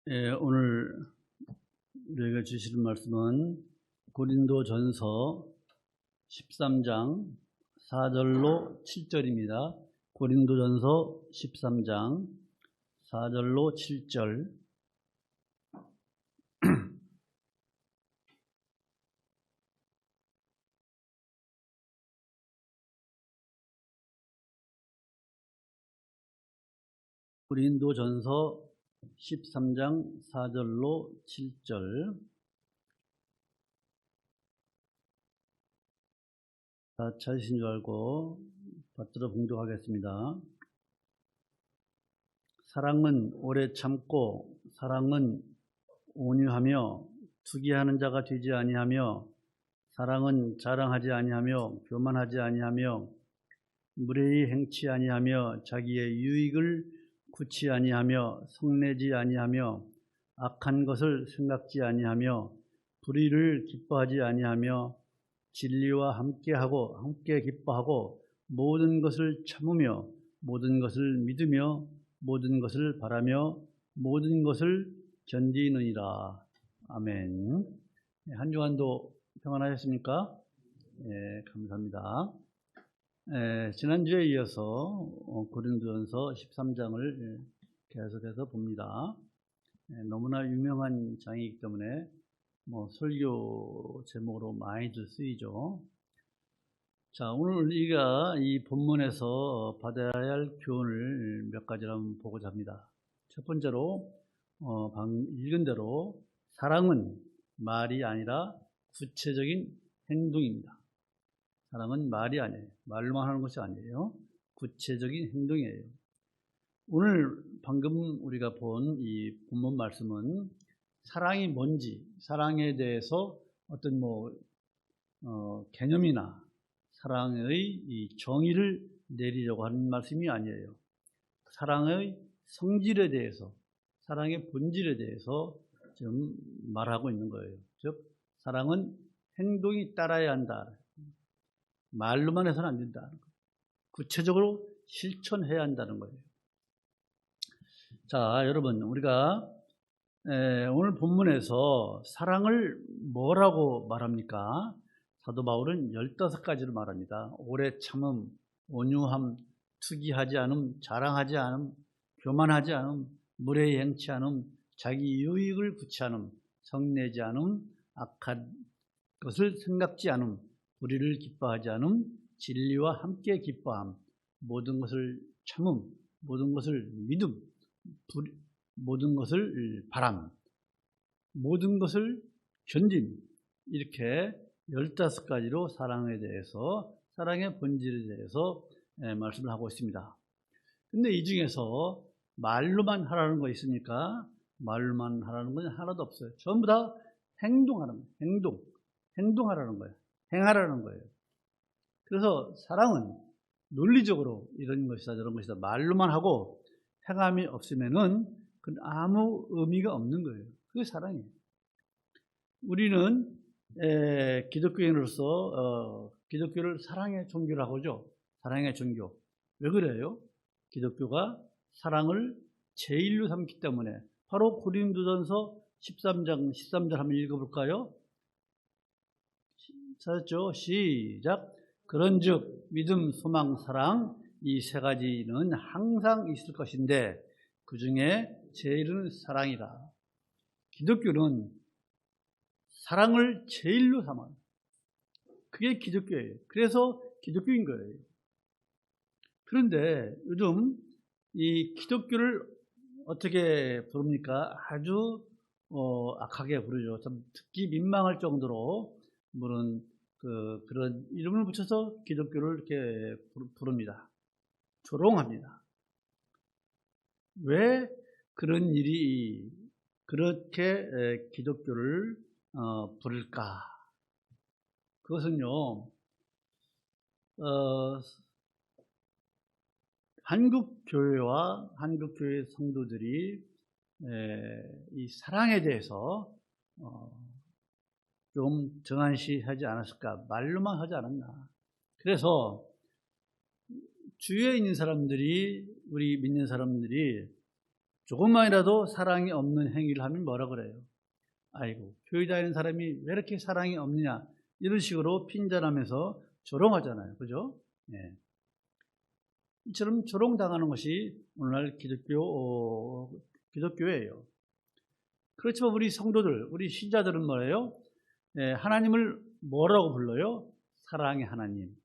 오늘 우리가 주실 말씀은 고린도전서 13장 4절로 7절입니다. 고린도전서 13장 4절로 7절. 고린도전서 13장 4절로 7절. 다 찾으신 줄 알고 받들어 봉독하겠습니다. 사랑은 오래 참고, 사랑은 온유하며, 투기하는 자가 되지 아니하며, 사랑은 자랑하지 아니하며, 교만하지 아니하며, 무례히 행치 아니하며, 자기의 유익을 굳지 아니하며, 성내지 아니하며, 악한 것을 생각지 아니하며, 불의를 기뻐하지 아니하며, 진리와 함께 기뻐하고, 모든 것을 참으며, 모든 것을 믿으며, 모든 것을 바라며, 모든 것을 견디느니라. 아멘. 한 주간도 평안하셨습니까? 네, 감사합니다. 지난주에 이어서 고린도전서 13장을 계속해서 봅니다. 너무나 유명한 장이기 때문에 설교 제목으로 많이들 쓰이죠. 자, 오늘 우리가 이 본문에서 받아야 할 교훈을 몇 가지를 한번 보고자 합니다. 첫 번째로 방금 읽은 대로 사랑은 말이 아니라 구체적인 행동입니다. 사랑은 말이 아니에요. 말로만 하는 것이 아니에요. 구체적인 행동이에요. 오늘 방금 우리가 본 이 본문 말씀은 사랑이 뭔지, 사랑에 대해서 어떤 개념이나 사랑의 이 정의를 내리려고 하는 말씀이 아니에요. 사랑의 성질에 대해서, 사랑의 본질에 대해서 지금 말하고 있는 거예요. 즉, 사랑은 행동이 따라야 한다. 말로만 해서는 안 된다. 구체적으로 실천해야 한다는 거예요. 자, 여러분, 우리가 오늘 본문에서 사랑을 뭐라고 말합니까? 사도 바울은 15가지로 말합니다. 오래 참음, 온유함, 투기하지 않음, 자랑하지 않음, 교만하지 않음, 무례히 행치 않음, 자기 유익을 굳지 않음, 성내지 않음, 악한 것을 생각지 않음, 불의를 기뻐하지 않음, 진리와 함께 기뻐함, 모든 것을 참음, 모든 것을 믿음, 모든 것을 바람, 모든 것을 견딤, 이렇게 15가지로 사랑에 대해서, 사랑의 본질에 대해서 말씀을 하고 있습니다. 근데 이 중에서 말로만 하라는 거 있습니까? 말로만 하라는 건 하나도 없어요. 전부 다 행동하는 거예요. 행동하라는 거예요. 행하라는 거예요. 그래서 사랑은 논리적으로 이런 것이다 저런 것이다 말로만 하고 행함이 없으면은 그건 아무 의미가 없는 거예요. 그게 사랑이에요. 우리는 기독교인으로서 기독교를 사랑의 종교라고 하죠. 사랑의 종교. 왜 그래요? 기독교가 사랑을 제일로 삼기 때문에. 바로 고린도전서 13장 13절 한번 읽어볼까요? 찾았죠? 시작. 그런즉 믿음, 소망, 사랑 이 세 가지는 항상 있을 것인데 그 중에 제일은 사랑이다. 기독교는 사랑을 제일로 삼아요. 그게 기독교예요. 그래서 기독교인 거예요. 그런데 요즘 이 기독교를 어떻게 부릅니까? 아주 악하게 부르죠. 참 듣기 민망할 정도로 물은 그런 이름을 붙여서 기독교를 이렇게 부릅니다. 조롱합니다. 왜 그런 일이 그렇게 기독교를 부를까? 그것은요, 한국교회와 한국교회 성도들이 이 사랑에 대해서 좀 정한시하지 않았을까? 말로만 하지 않았나? 그래서 주위에 있는 사람들이, 우리 믿는 사람들이 조금만이라도 사랑이 없는 행위를 하면 뭐라 그래요? 아이고, 교회 다니는 사람이 왜 이렇게 사랑이 없느냐, 이런 식으로 핀잔하면서 조롱하잖아요. 그죠? 예. 이처럼 조롱당하는 것이 오늘날 기독교예요. 그렇지만 우리 성도들, 우리 신자들은 뭐예요? 예, 하나님을 뭐라고 불러요? 사랑의 하나님.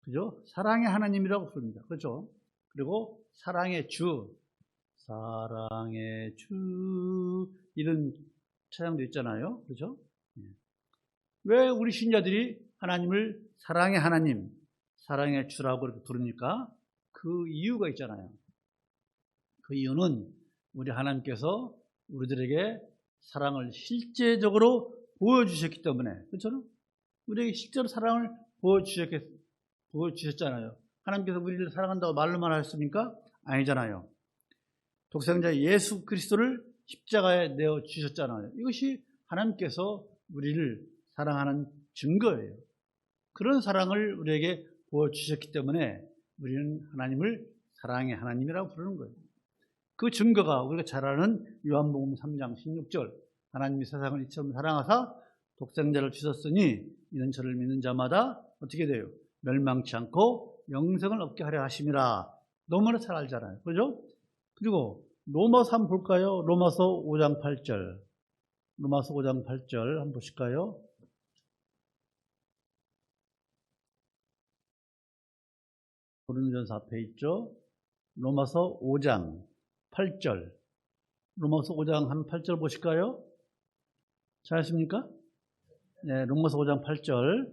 그죠? 사랑의 하나님이라고 부릅니다. 그렇죠? 그리고 사랑의 주, 사랑의 주, 이런 찬양도 있잖아요. 그렇죠? 예. 왜 우리 신자들이 하나님을 사랑의 하나님, 사랑의 주라고 이렇게 부릅니까? 그 이유가 있잖아요. 그 이유는 우리 하나님께서 우리들에게 사랑을 실제적으로 보여주셨기 때문에, 그렇죠? 우리에게 실제로 사랑을 보여주셨잖아요. 하나님께서 우리를 사랑한다고 말로만 하셨습니까? 아니잖아요. 독생자 예수 그리스도를 십자가에 내어 주셨잖아요. 이것이 하나님께서 우리를 사랑하는 증거예요. 그런 사랑을 우리에게 보여주셨기 때문에 우리는 하나님을 사랑의 하나님이라고 부르는 거예요. 그 증거가 우리가 잘 아는 요한복음 3장 16절, 하나님이 세상을 이처럼 사랑하사 독생자를 주셨으니 이는 저를 믿는 자마다 어떻게 돼요? 멸망치 않고 영생을 얻게 하려 하심이라. 너무나 잘 알잖아요. 그죠? 그리고 로마서 한번 볼까요? 로마서 5장 8절. 로마서 5장 8절 한번 보실까요? 고린도전서 앞에 있죠? 로마서 5장 8절. 로마서 5장 한 8절 보실까요? 잘하십니까? 네, 로마서 5장 8절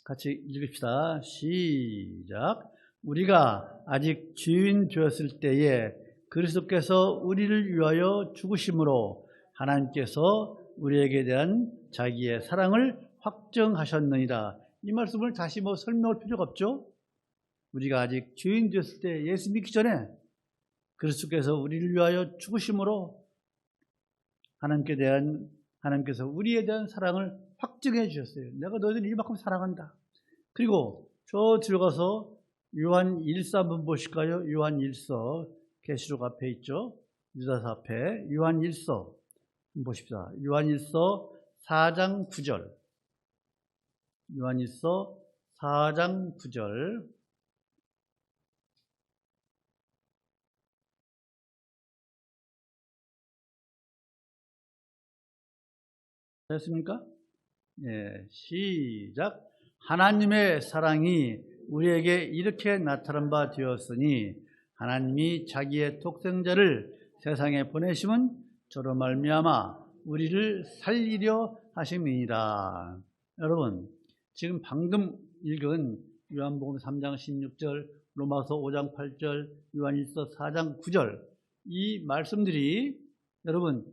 같이 읽읍시다. 시작. 우리가 아직 죄인 되었을 때에 그리스도께서 우리를 위하여 죽으심으로 하나님께서 우리에게 대한 자기의 사랑을 확정하셨느니라. 이 말씀을 다시 설명할 필요가 없죠? 우리가 아직 죄인 되었을 때, 예수 믿기 전에 그리스도께서 우리를 위하여 죽으심으로 하나님께서 우리에 대한 사랑을 확증해 주셨어요. 내가 너희들 이만큼 사랑한다. 그리고 저 들어가서 요한 1서 한번 보실까요? 요한 1서, 계시록 앞에 있죠? 유다서 앞에 요한 1서 한번 보십시다. 요한 1서 4장 9절. 요한 1서 4장 9절. 됐습니까? 예, 시작. 하나님의 사랑이 우리에게 이렇게 나타난 바 되었으니 하나님이 자기의 독생자를 세상에 보내심은 저로 말미암아 우리를 살리려 하심이니라. 여러분, 지금 방금 읽은 요한복음 3장 16절, 로마서 5장 8절, 요한일서 4장 9절, 이 말씀들이 여러분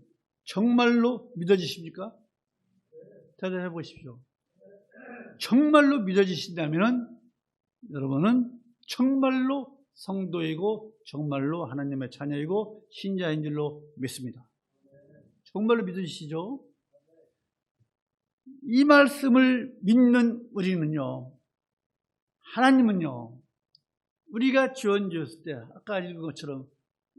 정말로 믿어지십니까? 대답해 보십시오. 정말로 믿어지신다면 여러분은 정말로 성도이고 정말로 하나님의 자녀이고 신자인 줄로 믿습니다. 정말로 믿으시죠? 이 말씀을 믿는 우리는요, 하나님은요, 우리가 죄인되었을 때, 아까 읽은 것처럼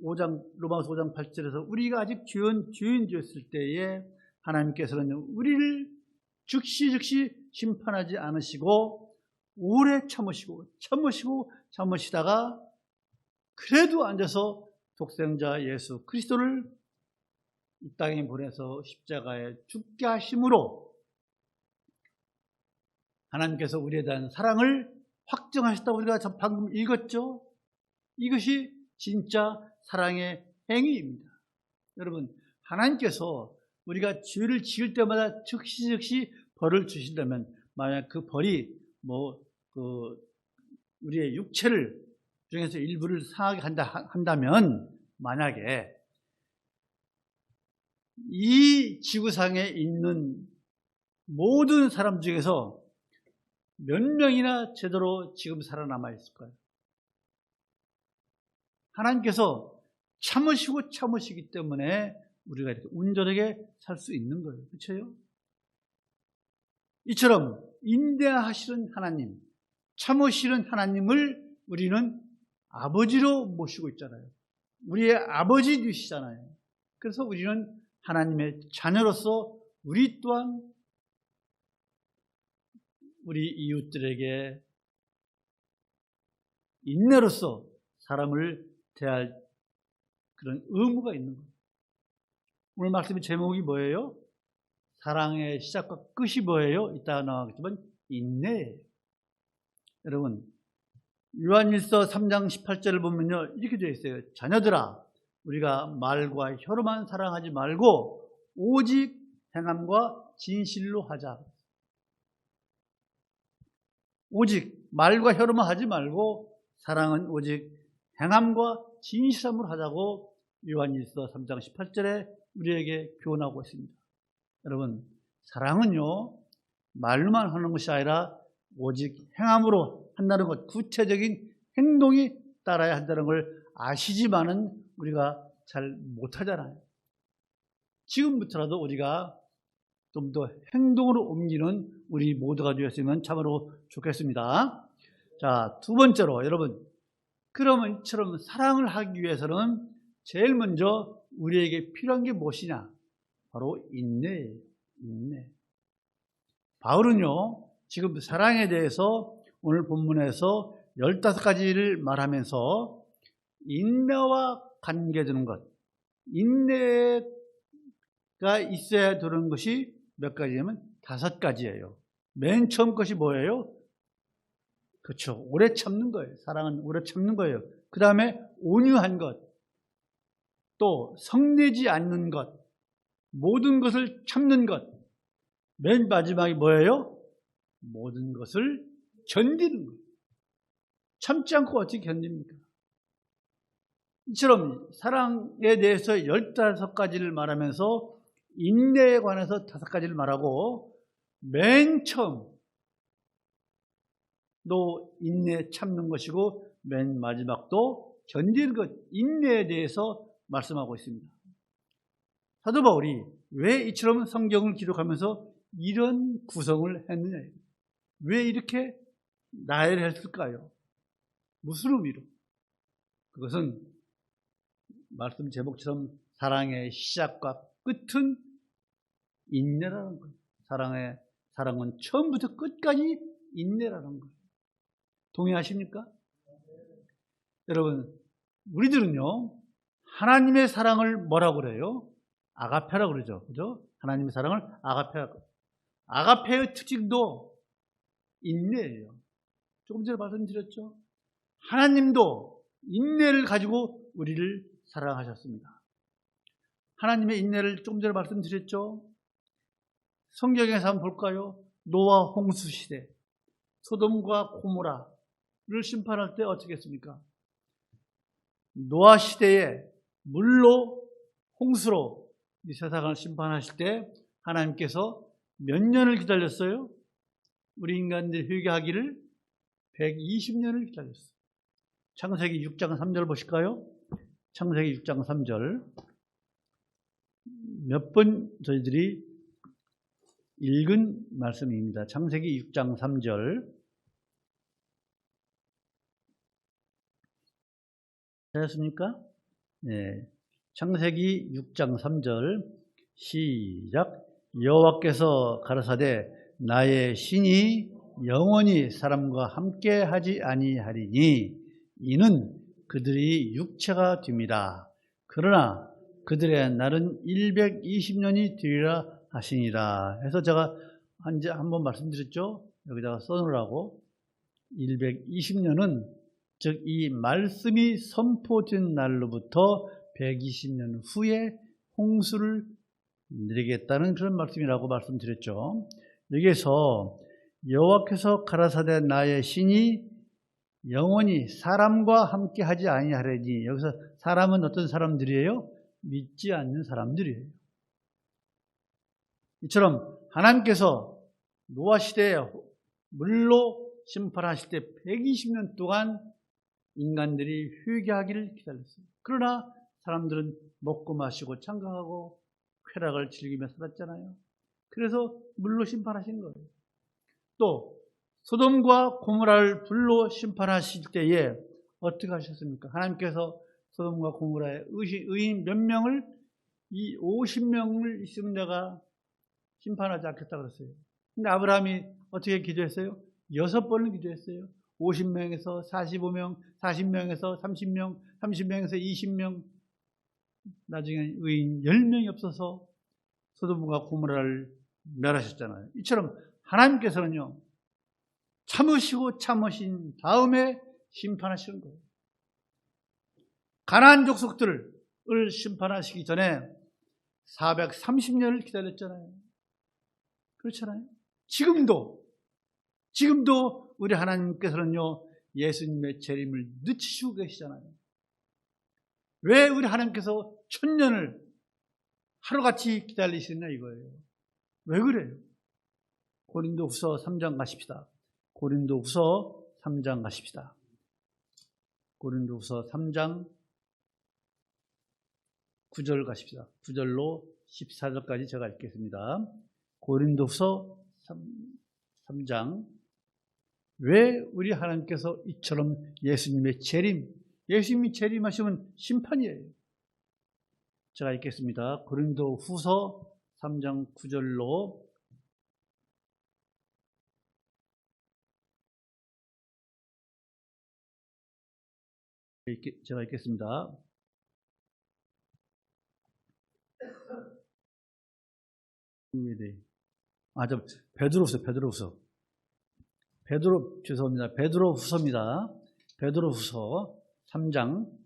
로마서 5장 8절에서 우리가 아직 죄인되었을 때에 하나님께서는 우리를 즉시 심판하지 않으시고 오래 참으시다가 그래도 앉아서 독생자 예수 그리스도를 이 땅에 보내서 십자가에 죽게 하심으로 하나님께서 우리에 대한 사랑을 확정하셨다고 우리가 방금 읽었죠? 이것이 진짜 사랑의 행위입니다. 여러분, 하나님께서 우리가 죄를 지을 때마다 즉시 벌을 주신다면, 만약 그 벌이 우리의 육체를 중에서 일부를 상하게 한다면, 만약에 이 지구상에 있는 모든 사람 중에서 몇 명이나 제대로 지금 살아남아 있을까요? 하나님께서 참으시기 때문에 우리가 이렇게 온전하게 살 수 있는 거예요. 그렇죠? 이처럼 인내하시는 하나님, 참으시는 하나님을 우리는 아버지로 모시고 있잖아요. 우리의 아버지 되시잖아요. 그래서 우리는 하나님의 자녀로서 우리 또한 우리 이웃들에게 인내로서 사람을 대할 그런 의무가 있는 거예요. 오늘 말씀의 제목이 뭐예요? 사랑의 시작과 끝이 뭐예요? 이따가 나오겠지만 인내예요. 여러분, 요한일서 3장 18절을 보면요, 이렇게 되어 있어요. 자녀들아, 우리가 말과 혀로만 사랑하지 말고 오직 행함과 진실로 하자. 오직 말과 혀로만 하지 말고 사랑은 오직 행함과 진실함으로 하자고 요한일서 3장 18절에 우리에게 교훈하고 있습니다. 여러분, 사랑은요, 말로만 하는 것이 아니라 오직 행함으로 한다는 것, 구체적인 행동이 따라야 한다는 걸 아시지만은 우리가 잘 못하잖아요. 지금부터라도 우리가 좀 더 행동으로 옮기는 우리 모두가 되었으면 참으로 좋겠습니다. 자, 두 번째로 여러분, 그러면 이처럼 사랑을 하기 위해서는 제일 먼저 우리에게 필요한 게 무엇이냐? 바로 인내예요. 인내. 바울은요, 지금 사랑에 대해서 오늘 본문에서 15가지를 말하면서 인내와 관계되는 것, 인내가 있어야 되는 것이 몇 가지냐면 5가지예요. 맨 처음 것이 뭐예요? 그렇죠. 오래 참는 거예요. 사랑은 오래 참는 거예요. 그 다음에 온유한 것, 또 성내지 않는 것, 모든 것을 참는 것, 맨 마지막이 뭐예요? 모든 것을 견디는 거예요. 참지 않고 어떻게 견딥니까? 이처럼 사랑에 대해서 15가지를 말하면서 인내에 관해서 5가지를 말하고 맨 처음 또 인내 참는 것이고 맨 마지막도 견디는 것, 인내에 대해서 말씀하고 있습니다. 사도 바울이 왜 이처럼 성경을 기록하면서 이런 구성을 했느냐, 왜 이렇게 나열을 했을까요? 무슨 의미로? 그것은 말씀 제목처럼 사랑의 시작과 끝은 인내라는 거예요. 사랑은 처음부터 끝까지 인내라는 거예요. 동의하십니까? 여러분, 우리들은요, 하나님의 사랑을 뭐라고 그래요? 아가페라고 그러죠. 그죠? 하나님의 사랑을 아가페라고. 아가페의 특징도 인내예요. 조금 전에 말씀드렸죠? 하나님도 인내를 가지고 우리를 사랑하셨습니다. 하나님의 인내를 조금 전에 말씀드렸죠? 성경에서 한번 볼까요? 노아 홍수 시대, 소돔과 고모라를 심판할 때 어떻게 했습니까? 노아 시대에 물로, 홍수로 이 세상을 심판하실 때 하나님께서 몇 년을 기다렸어요? 우리 인간들이 회개하기를 120년을 기다렸어요. 창세기 6장 3절 보실까요? 창세기 6장 3절. 몇 번 저희들이 읽은 말씀입니다. 창세기 6장 3절. 되셨습니까? 네. 창세기 6장 3절 시작. 여호와께서 가라사대 나의 신이 영원히 사람과 함께 하지 아니하리니 이는 그들이 육체가 됨이라. 그러나 그들의 날은 120년이 되리라 하시니라. 해서 제가 한번 말씀드렸죠. 여기다가 써놓으라고. 120년은 즉 이 말씀이 선포된 날로부터 120년 후에 홍수를 내리겠다는 그런 말씀이라고 말씀드렸죠. 여기에서 여호와께서 가라사대 나의 신이 영원히 사람과 함께 하지 아니하리니, 여기서 사람은 어떤 사람들이에요? 믿지 않는 사람들이에요. 이처럼 하나님께서 노아 시대에 물로 심판하실 때 120년 동안 인간들이 회개하기를 기다렸어요. 그러나 사람들은 먹고 마시고 창가하고 쾌락을 즐기며 살았잖아요. 그래서 물로 심판하신 거예요. 또 소돔과 고모라를 불로 심판하실 때에 어떻게 하셨습니까? 하나님께서 소돔과 고모라의 의인 몇 명을, 이 50명을 있으면 내가 심판하지 않겠다 그랬어요. 근데 아브라함이 어떻게 기도했어요? 6번을 기도했어요. 50명에서 45명, 40명에서 30명, 30명에서 20명, 나중에 의인 10명이 없어서 소돔과 고모라를 멸하셨잖아요. 이처럼 하나님께서는요, 참으시고 참으신 다음에 심판하시는 거예요. 가나안 족속들을 심판하시기 전에 430년을 기다렸잖아요. 그렇잖아요. 지금도 우리 하나님께서는요, 예수님의 재림을 늦추시고 계시잖아요. 왜 우리 하나님께서 1000년을 하루같이 기다리시나 이거예요. 왜 그래요? 고린도후서 3장 가십시다. 고린도후서 3장 가십시다. 고린도후서 3장 9절 가십시다. 9절로 14절까지 제가 읽겠습니다. 고린도후서 3장. 왜 우리 하나님께서 이처럼 예수님이 재림하시면 심판이에요. 제가 읽겠습니다. 고린도후서 3장 9절로 제가 읽겠습니다. 베드로후서입니다. 베드로후서 3장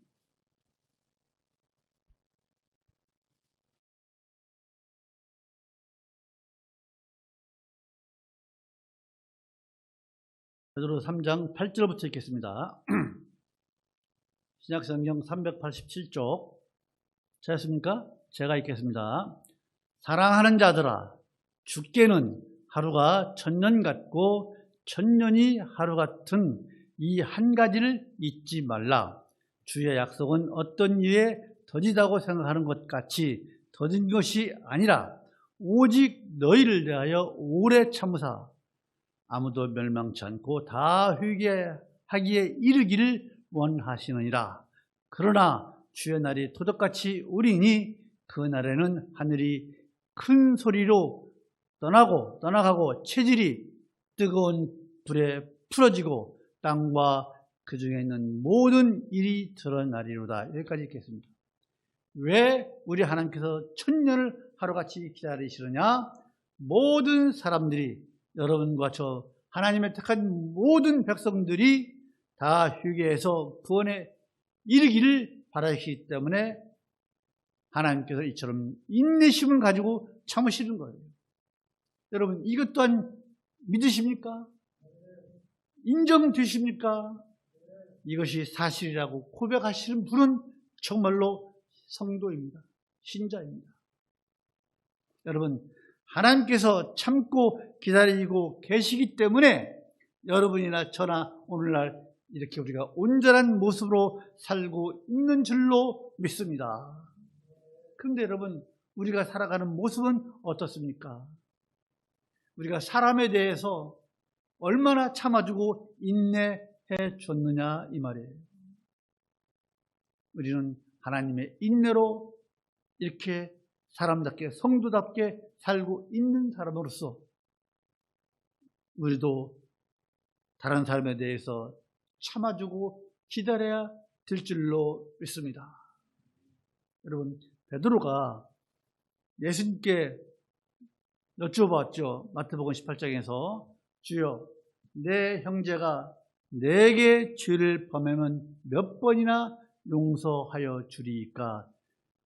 8절부터 읽겠습니다. 신약성경 387쪽 찾았습니까? 제가 읽겠습니다. 사랑하는 자들아, 주께는 하루가 1000년 같고 1000년이 하루 같은 이 한 가지를 잊지 말라. 주의 약속은 어떤 이에 더디다고 생각하는 것 같이 더딘 것이 아니라 오직 너희를 대하여 오래 참으사 아무도 멸망치 않고 다 회개하기에 이르기를 원하시느니라. 그러나 주의 날이 도적같이 오리니 그 날에는 하늘이 큰 소리로 떠나가고 체질이 뜨거운 불에 풀어지고 땅과 그 중에 있는 모든 일이 드러나리로다. 여기까지 읽겠습니다. 왜 우리 하나님께서 1000년을 하루같이 기다리시느냐? 모든 사람들이, 여러분과 저 하나님의 택한 모든 백성들이 다 회개해서 구원에 이르기를 바라시기 때문에 하나님께서 이처럼 인내심을 가지고 참으시는 거예요. 여러분, 이것 또한 믿으십니까? 인정되십니까? 이것이 사실이라고 고백하시는 분은 정말로 성도입니다. 신자입니다. 여러분, 하나님께서 참고 기다리고 계시기 때문에 여러분이나 저나 오늘날 이렇게 우리가 온전한 모습으로 살고 있는 줄로 믿습니다. 그런데 여러분, 우리가 살아가는 모습은 어떻습니까? 우리가 사람에 대해서 얼마나 참아주고 인내해 줬느냐 이 말이에요. 우리는 하나님의 인내로 이렇게 사람답게 성도답게 살고 있는 사람으로서 우리도 다른 사람에 대해서 참아주고 기다려야 될 줄로 믿습니다. 여러분, 베드로가 예수님께 여쭤봤죠. 마태복음 18장에서 주여, 내 형제가 내게 죄를 범하면 몇 번이나 용서하여 주리이까?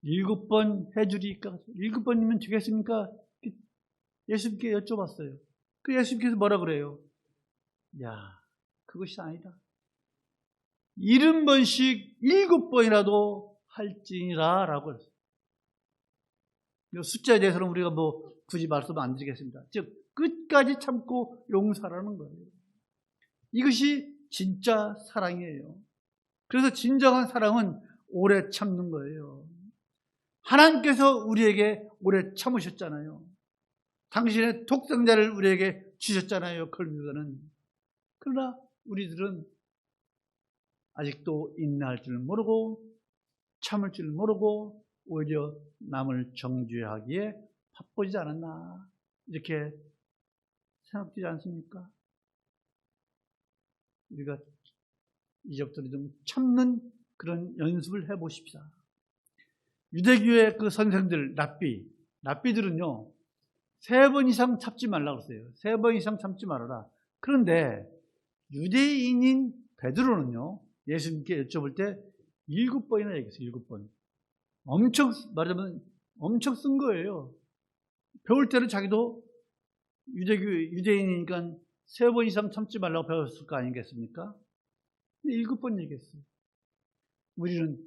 7번 해주리이까? 7번이면 되겠습니까? 예수님께 여쭤봤어요. 그 예수님께서 뭐라 그래요? 야, 그것이 아니다. 70번씩 7번이라도 할지니라 라고 했어요. 숫자에 대해서는 우리가 굳이 말씀 안 드리겠습니다. 즉 끝까지 참고 용서하라는 거예요. 이것이 진짜 사랑이에요. 그래서 진정한 사랑은 오래 참는 거예요. 하나님께서 우리에게 오래 참으셨잖아요. 당신의 독생자를 우리에게 주셨잖아요. 걸비가는. 그러나 우리들은 아직도 인내할 줄 모르고 참을 줄 모르고 오히려 남을 정죄하기에 바쁘지 않았나, 이렇게 생각되지 않습니까? 우리가 이제부터 좀 참는 그런 연습을 해보십시다. 유대교의 그 선생들, 랍비들은요, 3번 이상 참지 말라고 그랬어요. 3번 이상 참지 말아라. 그런데 유대인인 베드로는요, 예수님께 여쭤볼 때 7번이나 얘기했어요. 7번. 말하자면 엄청 쓴 거예요. 배울 때는 자기도 유대인이니까 3번 이상 참지 말라고 배웠을 거 아니겠습니까? 7번 얘기했어요. 우리는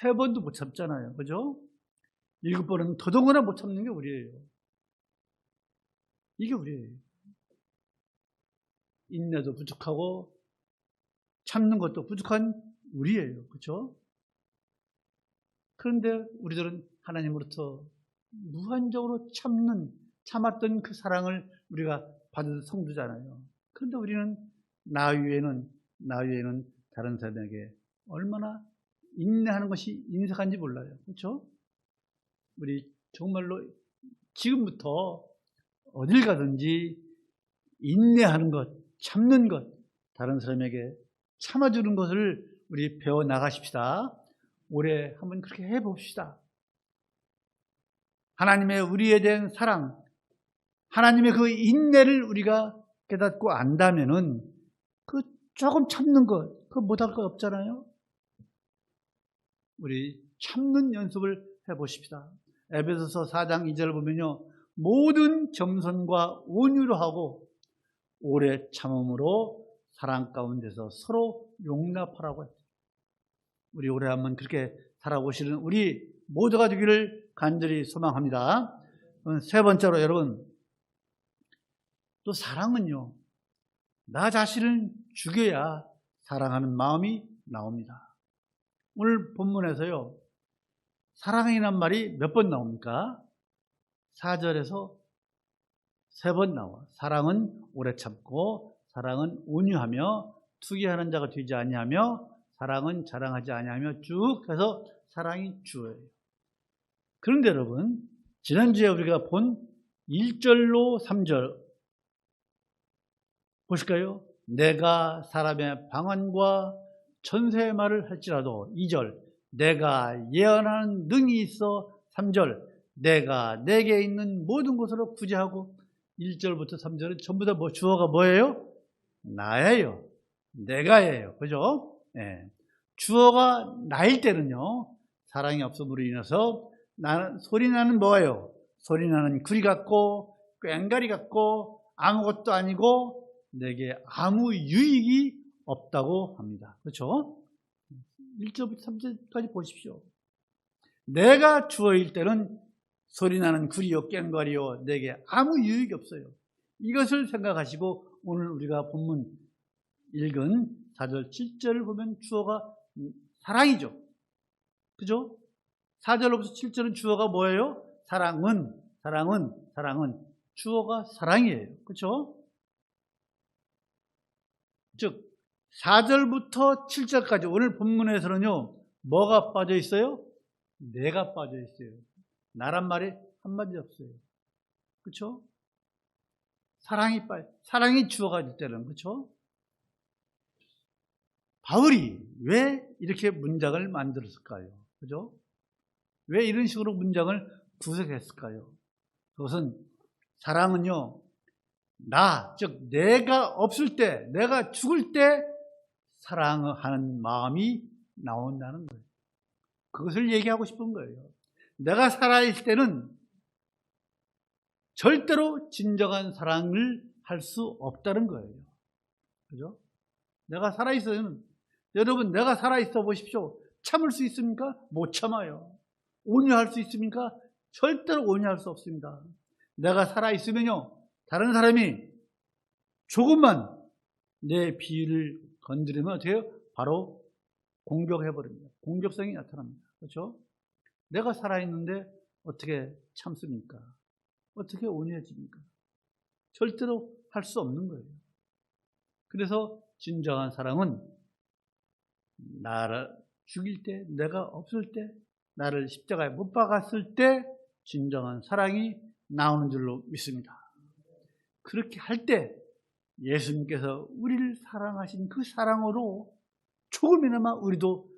3번도 못 참잖아요. 그죠? 7번은 더더구나 못 참는 게 우리예요. 이게 우리예요. 인내도 부족하고 참는 것도 부족한 우리예요. 그렇죠? 그런데 우리들은 하나님으로부터 무한적으로 참았던 그 사랑을 우리가 받은 성도잖아요. 그런데 우리는 나 위에는 다른 사람에게 얼마나 인내하는 것이 인색한지 몰라요. 그렇죠? 우리 정말로 지금부터 어딜 가든지 인내하는 것, 참는 것, 다른 사람에게 참아주는 것을 우리 배워 나가십시다. 올해 한번 그렇게 해봅시다. 하나님의 우리에 대한 사랑, 하나님의 그 인내를 우리가 깨닫고 안다면은 그 조금 참는 것, 그거 못할 거 없잖아요. 우리 참는 연습을 해보십시다. 에베소서 4장 2절을 보면요, 모든 겸손과 온유로 하고 오래 참음으로 사랑 가운데서 서로 용납하라고 했어요. 우리 올해 한번 그렇게 살아보시는 우리 모두가 되기를 간절히 소망합니다. 3번째로 여러분, 또 사랑은요, 나 자신을 죽여야 사랑하는 마음이 나옵니다. 오늘 본문에서요, 사랑이란 말이 몇 번 나옵니까? 4절에서 3번 나와. 사랑은 오래 참고, 사랑은 온유하며, 투기하는 자가 되지 아니하며, 사랑은 자랑하지 아니하며, 쭉 해서 사랑이 주어요. 그런데 여러분, 지난주에 우리가 본 1절로 3절 보실까요? 내가 사람의 방언과 천사의 말을 할지라도 2절, 내가 예언하는 능이 있어 3절, 내가 내게 있는 모든 것으로 구제하고 1절부터 3절은 전부 다 주어가 뭐예요? 나예요. 내가예요. 그죠? 네. 주어가 나일 때는요, 사랑이 없음으로 인해서 소리나는 뭐예요? 소리나는 구리 같고 꽹가리 같고 아무것도 아니고 내게 아무 유익이 없다고 합니다. 그렇죠? 1절부터 3절까지 보십시오. 내가 주어일 때는 소리나는 구리요 꽹과리요 내게 아무 유익이 없어요. 이것을 생각하시고 오늘 우리가 본문 읽은 4절 7절을 보면 주어가 사랑이죠. 그죠? 4절로부터 7절은 주어가 뭐예요? 사랑은 주어가 사랑이에요. 그렇죠? 즉 4절부터 7절까지 오늘 본문에서는요, 뭐가 빠져 있어요? 내가 빠져 있어요. 나란 말이 한마디 없어요. 그렇죠? 사랑이 주어가 될 때는, 그렇죠? 바울이 왜 이렇게 문장을 만들었을까요? 그죠? 왜 이런 식으로 문장을 구색했을까요? 그것은 사랑은요, 즉 내가 없을 때, 내가 죽을 때 사랑하는 마음이 나온다는 거예요. 그것을 얘기하고 싶은 거예요. 내가 살아있을 때는 절대로 진정한 사랑을 할 수 없다는 거예요. 그죠? 내가 살아있어요. 여러분, 내가 살아있어 보십시오. 참을 수 있습니까? 못 참아요. 온유할 수 있습니까? 절대로 온유할 수 없습니다. 내가 살아있으면요, 다른 사람이 조금만 내 비위를 건드리면 어떻게 해요? 바로 공격해버립니다. 공격성이 나타납니다. 그렇죠? 내가 살아있는데 어떻게 참습니까? 어떻게 온유해집니까? 절대로 할 수 없는 거예요. 그래서 진정한 사랑은 죽일 때, 내가 없을 때, 나를 십자가에 못 박았을 때 진정한 사랑이 나오는 줄로 믿습니다. 그렇게 할 때 예수님께서 우리를 사랑하신 그 사랑으로 조금이나마 우리도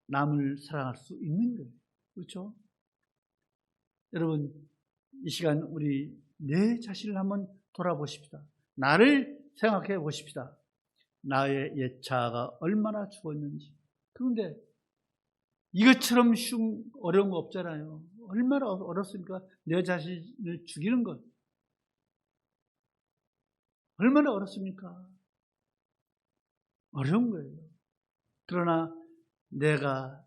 남을 사랑할 수 있는 거예요. 그렇죠? 여러분, 이 시간 우리 내 자신을 한번 돌아보십시다. 나를 생각해 보십시다. 나의 옛 자아가 얼마나 죽었는지. 그런데 이것처럼 쉬운 어려운 거 없잖아요. 얼마나 어렵습니까? 내 자신을 죽이는 것. 얼마나 어렵습니까? 어려운 거예요. 그러나 내가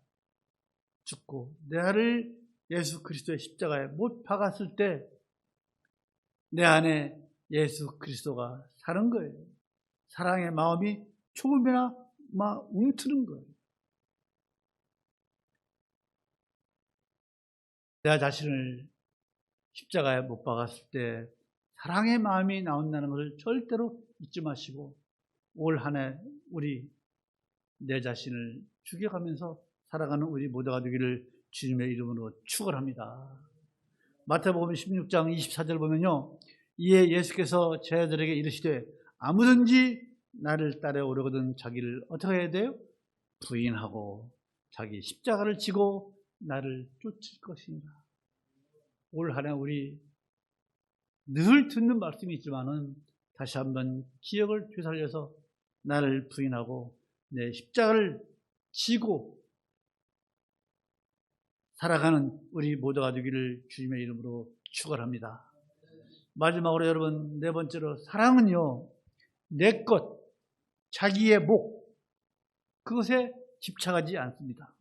죽고 나를 예수 그리스도의 십자가에 못 박았을 때 내 안에 예수 그리스도가 사는 거예요. 사랑의 마음이 조금이나 막 움트는 거예요. 내 자신을 십자가에 못 박았을 때 사랑의 마음이 나온다는 것을 절대로 잊지 마시고 올 한 해 우리 내 자신을 죽여가면서 살아가는 우리 모두가 되기를 주님의 이름으로 축원합니다. 마태복음 16장 24절 보면요. 이에 예수께서 제자들에게 이르시되 아무든지 나를 따라오려거든 자기를 어떻게 해야 돼요? 부인하고 자기 십자가를 지고 나를 쫓을 것입니다. 올 한 해 우리 늘 듣는 말씀이 있지만은 다시 한번 기억을 되살려서 나를 부인하고 내 십자가를 지고 살아가는 우리 모두가 되기를 주님의 이름으로 축원합니다. 마지막으로 여러분 네 번째로 사랑은요 내 것, 자기의 목 그것에 집착하지 않습니다.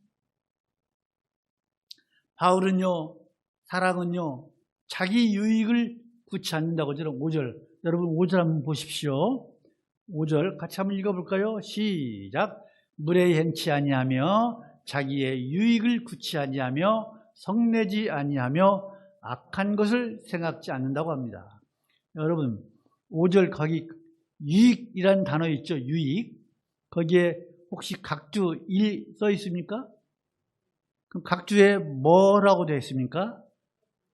바울은요 사랑은요 자기 유익을 구치 않는다고 저는 5절 여러분 5절 한번 보십시오. 5절 같이 한번 읽어볼까요? 시작. 물에 행치 아니하며 자기의 유익을 구치 아니하며 성내지 아니하며 악한 것을 생각지 않는다고 합니다. 여러분 5절 거기 유익이라는 단어 있죠. 유익. 거기에 혹시 각주 1 써 있습니까? 그럼 각주에 뭐라고 되어 있습니까?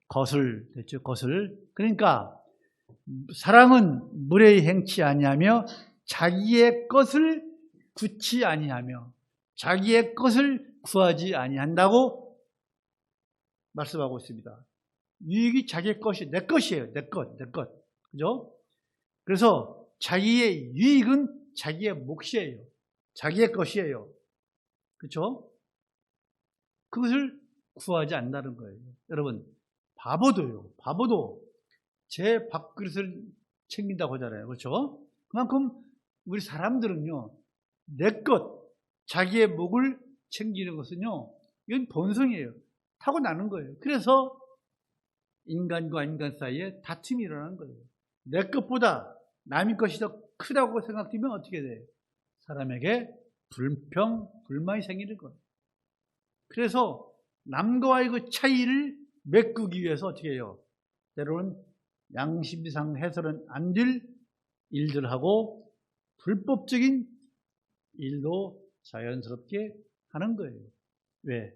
것을 됐죠. 것을. 그러니까 사랑은 물에 행치 아니하며 자기의 것을 구치 아니하며 자기의 것을 구하지 아니한다고 말씀하고 있습니다. 유익이 자기의 것이 내 것이에요. 내 것. 그죠? 그래서 자기의 유익은 자기의 몫이에요. 자기의 것이에요. 그렇죠? 그것을 구하지 않는다는 거예요. 여러분, 바보도 제 밥그릇을 챙긴다고 하잖아요. 그렇죠? 그만큼 우리 사람들은요, 내 것, 자기의 목을 챙기는 것은요, 이건 본성이에요. 타고나는 거예요. 그래서 인간과 인간 사이에 다툼이 일어나는 거예요. 내 것보다 남의 것이 더 크다고 생각되면 어떻게 돼요? 사람에게 불만이 생기는 거예요. 그래서 남과의 그 차이를 메꾸기 위해서 어떻게 해요? 때로는 양심상 해서는 안 될 일들하고 불법적인 일도 자연스럽게 하는 거예요. 왜?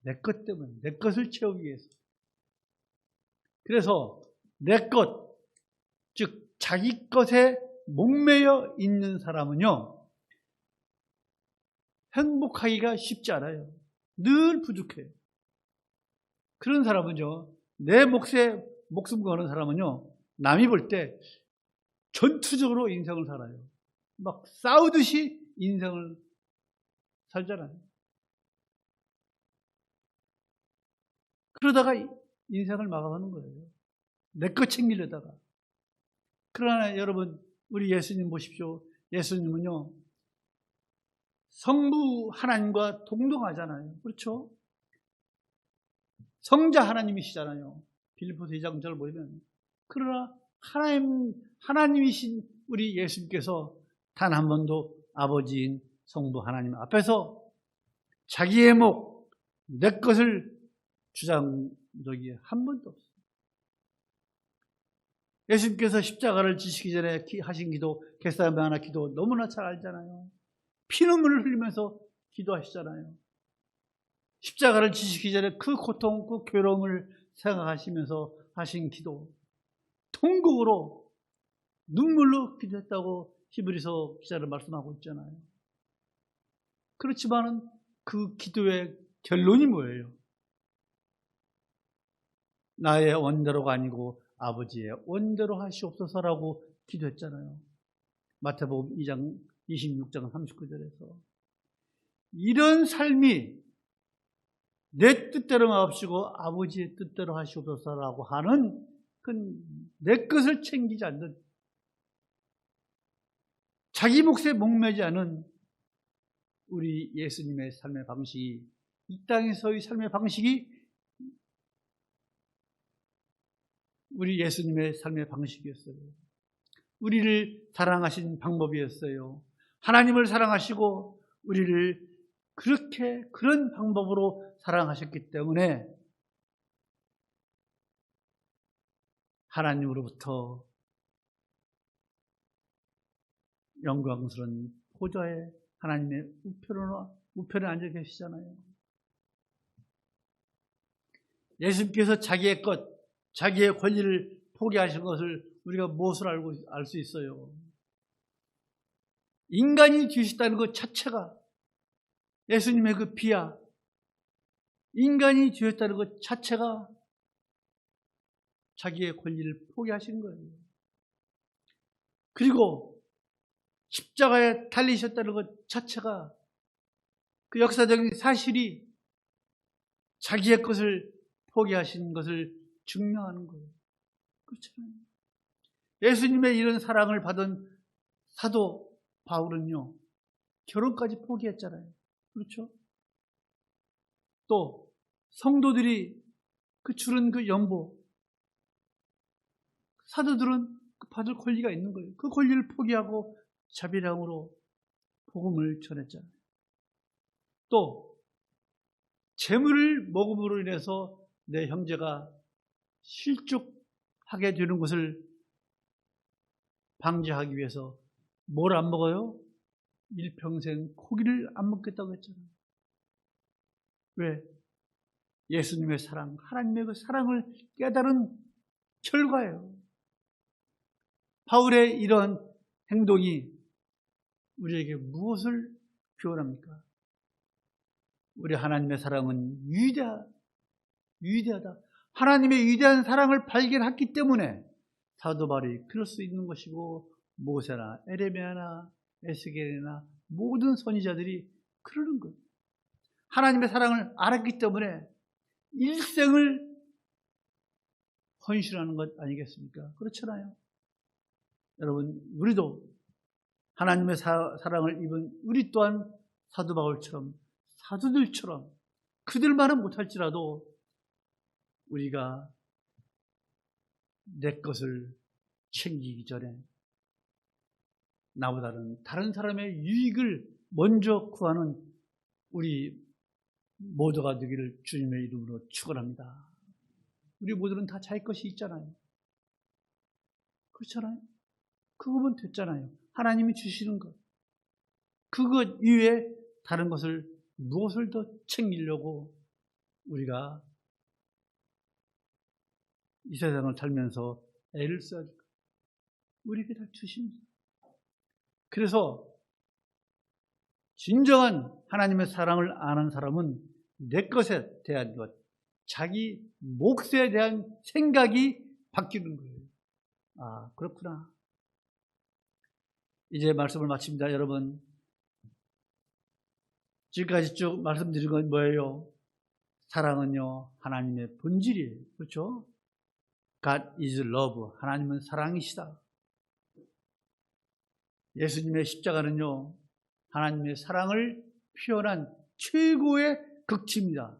내 것 때문에, 내 것을 채우기 위해서. 그래서 내 것, 즉 자기 것에 목매여 있는 사람은요, 행복하기가 쉽지 않아요. 늘 부족해요. 그런 사람은요, 내 몫에 목숨 거는 사람은요, 남이 볼 때 전투적으로 인생을 살아요. 막 싸우듯이 인생을 살잖아요. 그러다가 인생을 마감하는 거예요. 내 것 챙기려다가. 그러나 여러분, 우리 예수님 보십시오. 예수님은요, 성부 하나님과 동등하잖아요. 그렇죠? 성자 하나님이시잖아요. 빌립보서 2장 2절 보면. 그러나 하나님이신 우리 예수님께서 단 한 번도 아버지인 성부 하나님 앞에서 자기의 목, 내 것을 주장한 적이 한 번도 없어요. 예수님께서 십자가를 지시기 전에 하신 기도, 겟세마네 기도 너무나 잘 알잖아요. 피눈물을 흘리면서 기도하시잖아요. 십자가를 지시기 전에 그 고통, 그 괴로움을 생각하시면서 하신 기도, 통곡으로 눈물로 기도했다고 히브리서 기자는 말씀하고 있잖아요. 그렇지만은 그 기도의 결론이 뭐예요? 나의 원대로가 아니고 아버지의 원대로 하시옵소서라고 기도했잖아요. 마태복음 2장 26장 39절에서 이런 삶이 내 뜻대로 마옵시고 아버지의 뜻대로 하시옵소서라고 하는 그 내 것을 챙기지 않는, 자기 몫에 목매지 않은 우리 예수님의 삶의 방식이, 이 땅에서의 삶의 방식이 우리 예수님의 삶의 방식이었어요. 우리를 사랑하신 방법이었어요. 하나님을 사랑하시고 우리를 그렇게 그런 방법으로 사랑하셨기 때문에 하나님으로부터 영광스러운 보좌에 하나님의 우편에 앉아 계시잖아요. 예수님께서 자기의 것, 자기의 권리를 포기하신 것을 우리가 무엇을 알 수 있어요? 인간이 되셨다는 것 자체가, 예수님의 그 비하, 인간이 되었다는 것 자체가 자기의 권리를 포기하신 거예요. 그리고 십자가에 달리셨다는 것 자체가, 그 역사적인 사실이 자기의 것을 포기하신 것을 증명하는 거예요. 그렇잖아요. 예수님의 이런 사랑을 받은 사도 바울은요, 결혼까지 포기했잖아요. 그렇죠? 또 성도들이 그 주는 그 연보, 사도들은 받을 권리가 있는 거예요. 그 권리를 포기하고 자비량으로 복음을 전했잖아요. 또 재물을 먹음으로 인해서 내 형제가 실족하게 되는 것을 방지하기 위해서 뭘 안 먹어요? 일평생 고기를 안 먹겠다고 했잖아요. 왜? 예수님의 사랑, 하나님의 그 사랑을 깨달은 결과예요. 바울의 이런 행동이 우리에게 무엇을 교훈합니까? 우리 하나님의 사랑은 위대하다. 하나님의 위대한 사랑을 발견했기 때문에 사도 바울이 그럴 수 있는 것이고, 모세나 에레미야나 에스겔이나 모든 선지자들이 그러는 거예요. 하나님의 사랑을 알았기 때문에 일생을 헌신하는 것 아니겠습니까? 그렇잖아요. 여러분, 우리도 하나님의 사랑을 입은 우리 또한 사도 바울처럼, 사도들처럼, 그들만은 못할지라도 우리가 내 것을 챙기기 전에 나보다는 다른 사람의 유익을 먼저 구하는 우리 모두가 되기를 주님의 이름으로 축원합니다. 우리 모두는 다 자기 것이 있잖아요. 그렇잖아요. 그거면 됐잖아요. 하나님이 주시는 것, 그것 이외에 다른 것을 무엇을 더 챙기려고 우리가 이 세상을 살면서 애를 써야 될까? 우리에게 다 주십니다. 그래서 진정한 하나님의 사랑을 아는 사람은 내 것에 대한 것, 자기 몫에 대한 생각이 바뀌는 거예요. 아, 그렇구나. 이제 말씀을 마칩니다. 여러분, 지금까지 쭉 말씀드린 건 뭐예요? 사랑은요, 하나님의 본질이에요. 그렇죠? God is love. 하나님은 사랑이시다. 예수님의 십자가는요, 하나님의 사랑을 표현한 최고의 극치입니다.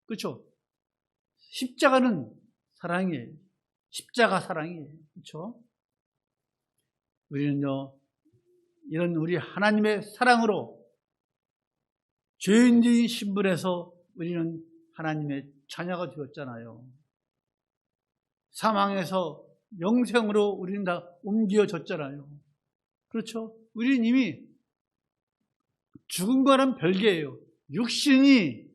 그렇죠? 십자가는 사랑이에요. 십자가 사랑이에요. 그렇죠? 우리는요, 이런 우리 하나님의 사랑으로 죄인된 신분에서 우리는 하나님의 자녀가 되었잖아요. 사망에서 영생으로 우리는 다 옮겨졌잖아요. 그렇죠? 우리는 이미 죽음과는 별개예요. 육신이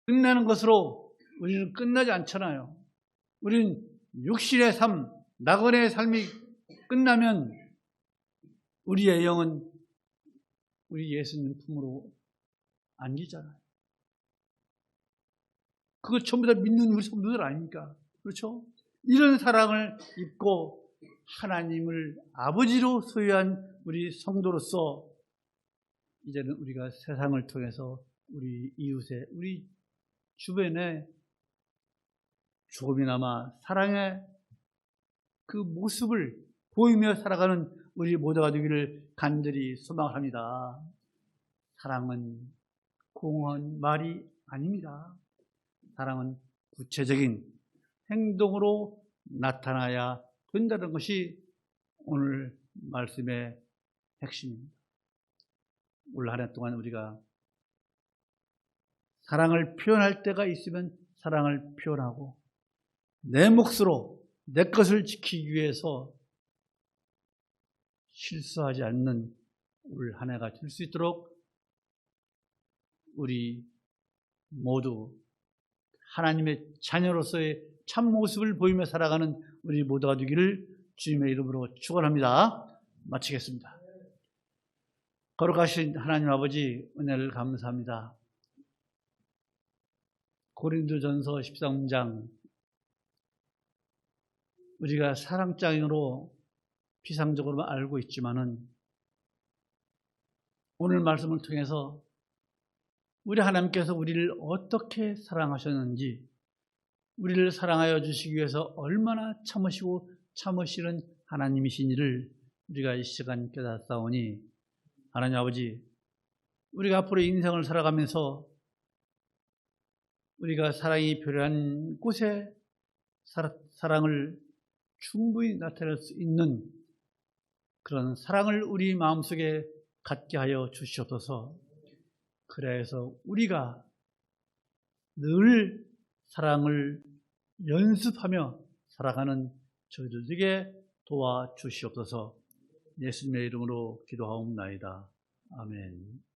끝나는 것으로 우리는 끝나지 않잖아요. 우리는 육신의 삶, 낙원의 삶이 끝나면 우리의 영은 우리 예수님 품으로 안기잖아요. 그거 전부 다 믿는 우리 성도들 아닙니까? 그렇죠? 이런 사랑을 입고 하나님을 아버지로 소유한 우리 성도로서 이제는 우리가 세상을 통해서 우리 이웃에, 우리 주변에 조금이나마 사랑의 그 모습을 보이며 살아가는 우리 모두가 되기를 간절히 소망합니다. 사랑은 공허한 말이 아닙니다. 사랑은 구체적인 행동으로 나타나야 된다는 것이 오늘 말씀의 핵심입니다. 올 한 해 동안 우리가 사랑을 표현할 때가 있으면 사랑을 표현하고 내 몫으로 내 것을 지키기 위해서 실수하지 않는 올 한 해가 될 수 있도록 우리 모두 하나님의 자녀로서의 참 모습을 보이며 살아가는 우리 모두가 되기를 주님의 이름으로 축원합니다. 마치겠습니다. 거룩하신 하나님 아버지, 은혜를 감사합니다. 고린도전서 13장, 우리가 사랑장으로 피상적으로만 알고 있지만은 오늘 말씀을 통해서 우리 하나님께서 우리를 어떻게 사랑하셨는지, 우리를 사랑하여 주시기 위해서 얼마나 참으시고 참으시는 하나님이신 이를 우리가 이 시간 깨닫사오니, 하나님 아버지, 우리가 앞으로 인생을 살아가면서 우리가 사랑이 필요한 곳에 사랑을 충분히 나타낼 수 있는 그런 사랑을 우리 마음속에 갖게 하여 주시옵소서. 그래서 우리가 늘 사랑을 연습하며 살아가는 저희들에게 도와주시옵소서. 예수님의 이름으로 기도하옵나이다. 아멘.